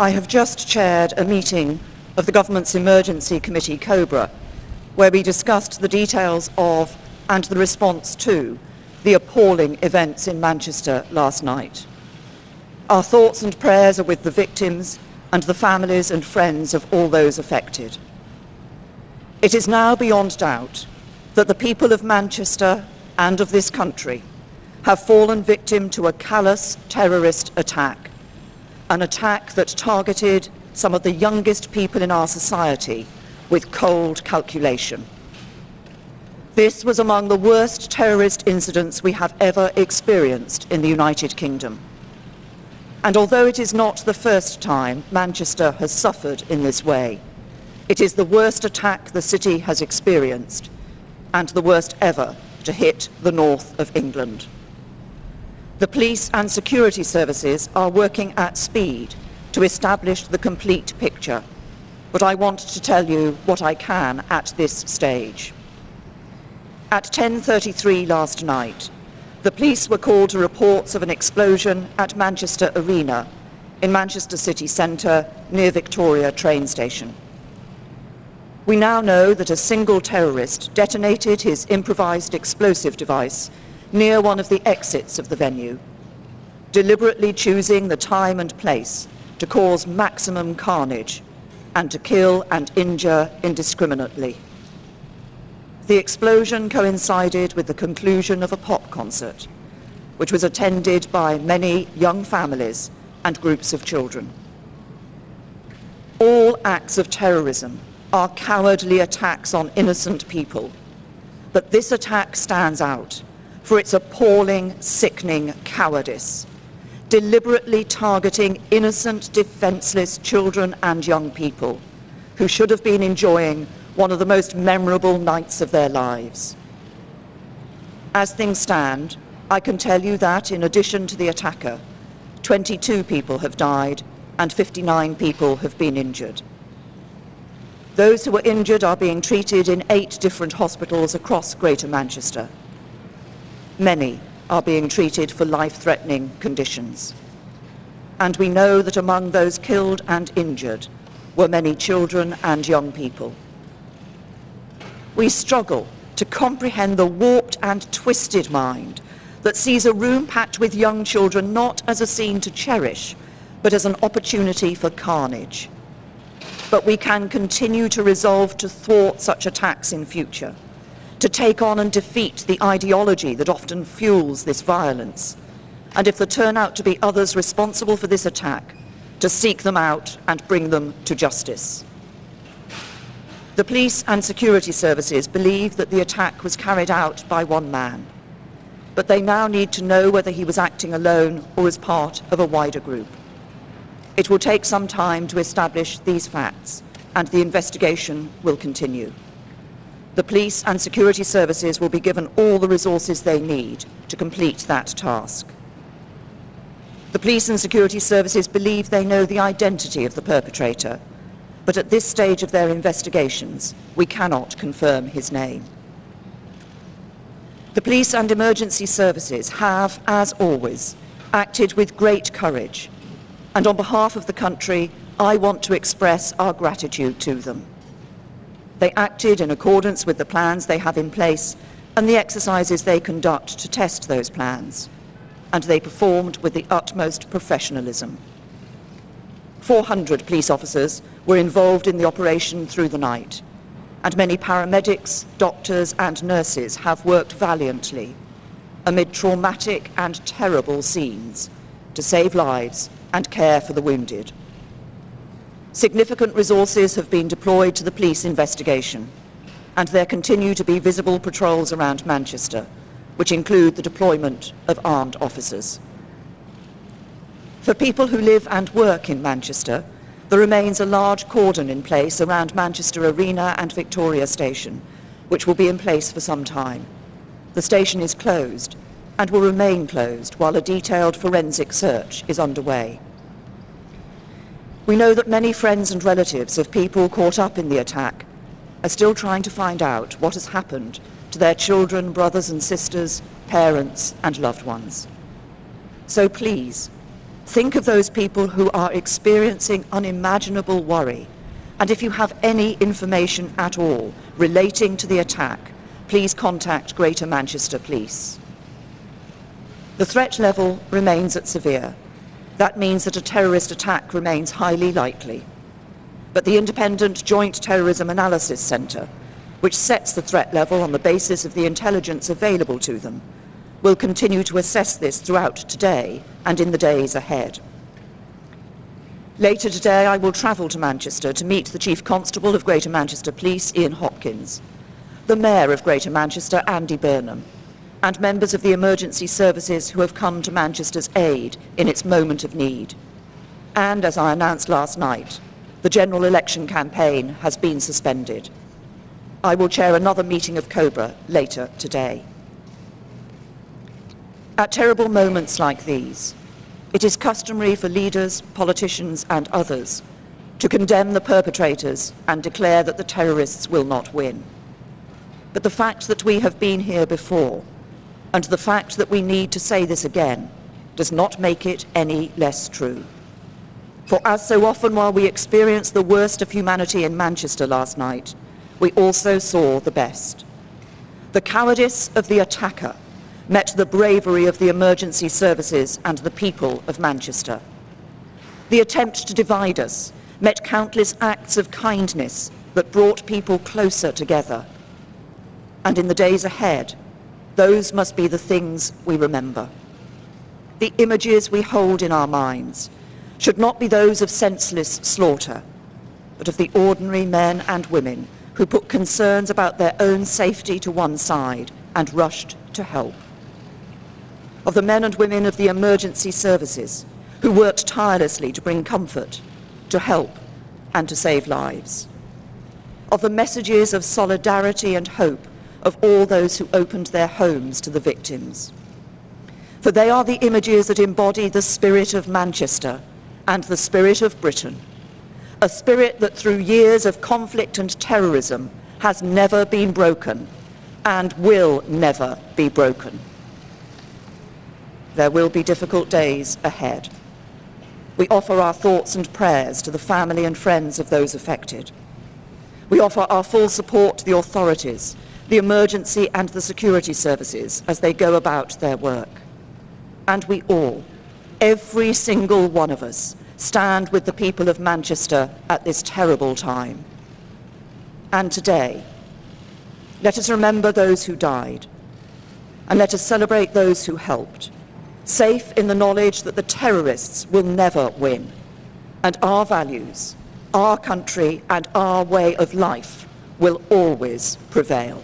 I have just chaired a meeting of the Government's Emergency Committee, COBRA, where we discussed the details of and the response to the appalling events in Manchester last night. Our thoughts and prayers are with the victims and the families and friends of all those affected. It is now beyond doubt that the people of Manchester and of this country have fallen victim to a callous terrorist attack, an attack that targeted some of the youngest people in our society with cold calculation. This was among the worst terrorist incidents we have ever experienced in the United Kingdom. And although it is not the first time Manchester has suffered in this way, it is the worst attack the city has experienced and the worst ever to hit the north of England. The police and security services are working at speed to establish the complete picture, but I want to tell you what I can at this stage. At 10:33 last night, the police were called to reports of an explosion at Manchester Arena in Manchester city centre near Victoria train station. We now know that a single terrorist detonated his improvised explosive device near one of the exits of the venue, deliberately choosing the time and place to cause maximum carnage and to kill and injure indiscriminately. The explosion coincided with the conclusion of a pop concert, which was attended by many young families and groups of children. All acts of terrorism are cowardly attacks on innocent people, but this attack stands out for its appalling, sickening cowardice, deliberately targeting innocent, defenseless children and young people who should have been enjoying one of the most memorable nights of their lives. As things stand, I can tell you that, in addition to the attacker, 22 people have died and 59 people have been injured. Those who were injured are being treated in 8 different hospitals across Greater Manchester. Many are being treated for life-threatening conditions. And we know that among those killed and injured were many children and young people. We struggle to comprehend the warped and twisted mind that sees a room packed with young children not as a scene to cherish, but as an opportunity for carnage. But we can continue to resolve to thwart such attacks in future, to take on and defeat the ideology that often fuels this violence, and if there turn out to be others responsible for this attack, to seek them out and bring them to justice. The police and security services believe that the attack was carried out by one man, but they now need to know whether he was acting alone or as part of a wider group. It will take some time to establish these facts, and the investigation will continue. The police and security services will be given all the resources they need to complete that task. The police and security services believe they know the identity of the perpetrator, but at this stage of their investigations, we cannot confirm his name. The police and emergency services have, as always, acted with great courage, and on behalf of the country, I want to express our gratitude to them. They acted in accordance with the plans they have in place and the exercises they conduct to test those plans, and they performed with the utmost professionalism. 400 police officers were involved in the operation through the night, and many paramedics, doctors and nurses have worked valiantly amid traumatic and terrible scenes to save lives and care for the wounded. Significant resources have been deployed to the police investigation, and there continue to be visible patrols around Manchester, which include the deployment of armed officers. For people who live and work in Manchester, there remains a large cordon in place around Manchester Arena and Victoria Station, which will be in place for some time. The station is closed and will remain closed while a detailed forensic search is underway. We know that many friends and relatives of people caught up in the attack are still trying to find out what has happened to their children, brothers and sisters, parents and loved ones. So please, Think of those people who are experiencing unimaginable worry. And if you have any information at all relating to the attack, please contact Greater Manchester Police. The threat level remains at severe. That means that a terrorist attack remains highly likely. But the Independent Joint Terrorism Analysis Centre, which sets the threat level on the basis of the intelligence available to them, will continue to assess this throughout today and in the days ahead. Later today, I will travel to Manchester to meet the Chief Constable of Greater Manchester Police, Ian Hopkins, the Mayor of Greater Manchester, Andy Burnham, and members of the emergency services who have come to Manchester's aid in its moment of need. And, as I announced last night, the general election campaign has been suspended. I will chair another meeting of COBRA later today. At terrible moments like these, it is customary for leaders, politicians, and others to condemn the perpetrators and declare that the terrorists will not win. But the fact that we have been here before, and the fact that we need to say this again, does not make it any less true. For as so often while we experienced the worst of humanity in Manchester last night, we also saw the best. The cowardice of the attacker met the bravery of the emergency services and the people of Manchester. The attempt to divide us met countless acts of kindness that brought people closer together. And in the days ahead, those must be the things we remember. The images we hold in our minds should not be those of senseless slaughter, but of the ordinary men and women who put concerns about their own safety to one side and rushed to help. Of the men and women of the emergency services who worked tirelessly to bring comfort, to help, and to save lives. Of the messages of solidarity and hope of all those who opened their homes to the victims. For they are the images that embody the spirit of Manchester and the spirit of Britain, a spirit that through years of conflict and terrorism has never been broken and will never be broken. There will be difficult days ahead. We offer our thoughts and prayers to the family and friends of those affected. We offer our full support to the authorities, the emergency and the security services as they go about their work. And we all, every single one of us, stand with the people of Manchester at this terrible time. And today, let us remember those who died, and let us celebrate those who helped, safe in the knowledge that the terrorists will never win, and our values, our country, and our way of life will always prevail.